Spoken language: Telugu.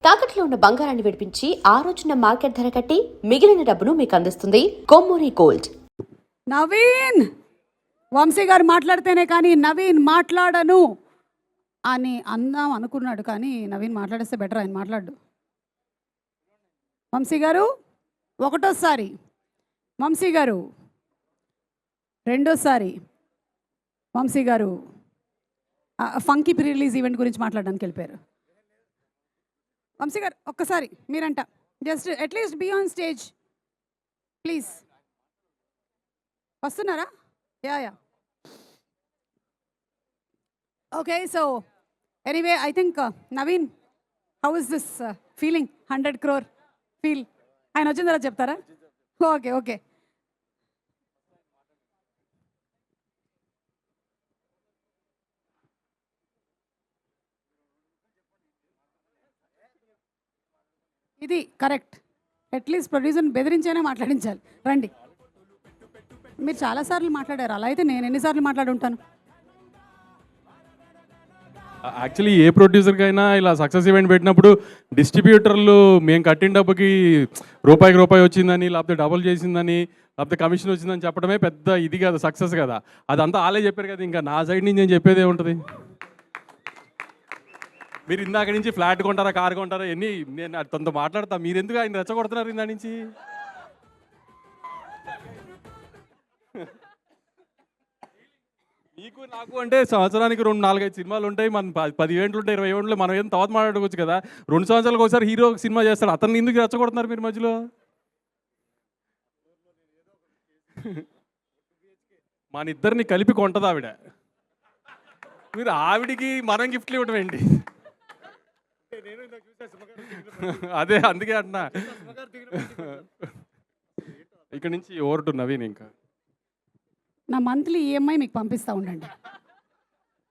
తాకట్లో ఉన్న బంగారాన్ని విడిపించి ఆ రోజున మార్కెట్ ధర కట్టి మిగిలిన డబ్బును మీకు అందిస్తుంది కొమ్మూరి గోల్డ్. నవీన్, వంశీ గారు మాట్లాడితేనే కానీ నవీన్ మాట్లాడను అని అందాం అనుకున్నాడు, కానీ నవీన్ మాట్లాడిస్తే బెటర్. ఆయన మాట్లాడు. వంశీ గారు ఒకటోసారి, వంశీ గారు రెండోసారి, వంశీ గారు ఫంకీ ప్రీ రిలీజ్ ఈవెంట్ గురించి మాట్లాడడానికి వెళ్ళిపోయారు. వంశీ గారు ఒక్కసారి మీరంట, just at least be on stage please. వస్తున్నారా? Ya okay. So anyway, I think Naveen, how is this feeling? 100 crore feel ఆయన వచ్చిన తర్వాత చెప్తారా? ఓకే. ఇది కరెక్ట్. అట్లీస్ట్ ప్రొడ్యూసర్ని బెదిరించైనా మాట్లాడించాలి. రండి. మీరు చాలాసార్లు మాట్లాడారు, అలా అయితే నేను ఎన్నిసార్లు మాట్లాడి ఉంటాను? యాక్చువల్లీ ఏ ప్రొడ్యూసర్కైనా ఇలా సక్సెస్ ఈవెంట్ పెట్టినప్పుడు డిస్ట్రిబ్యూటర్లు మేము కట్టిన డబ్బుకి రూపాయికి రూపాయి వచ్చిందని, లేకపోతే డబుల్ చేసిందని, లేకపోతే కమిషన్ వచ్చిందని చెప్పడమే పెద్ద ఇది కదా, సక్సెస్ కదా. అదంతా ఆలే చెప్పారు కదా, ఇంకా నా సైడ్ నుంచి నేను చెప్పేదే ఉంటుంది. మీరు ఇందాక నుంచి ఫ్లాట్ కొంటారా, కార్ కొంటారా, ఎన్ని నేను తనతో మాట్లాడతా, మీరు ఎందుకు ఆయన రెచ్చగొడుతున్నారు ఇందా నుంచి? మీకు నాకు అంటే సంవత్సరానికి 2-4-5 సినిమాలు ఉంటాయి, మన 10 ఈవెంట్లు ఉంటాయి, 20 ఈవెంట్లు. మనం ఏం తర్వాత మాట్లాడుకోవచ్చు కదా. 2 సంవత్సరాలకు ఒకసారి హీరో సినిమా చేస్తాడు, అతన్ని ఎందుకు రెచ్చగొడుతున్నారు మీరు మధ్యలో? మన ఇద్దరిని కలిపి కొంటది ఆవిడ, మీరు ఆవిడికి మనం గిఫ్ట్లు ఇవ్వడం ఏంటి? అదే అందుకే అంటున్నా. ఇక్కడ నుంచి ఓవర్ టు నవీన్. ఇంకా నా మంత్లీ ఈఎంఐ మీకు పంపిస్తూ ఉండండి.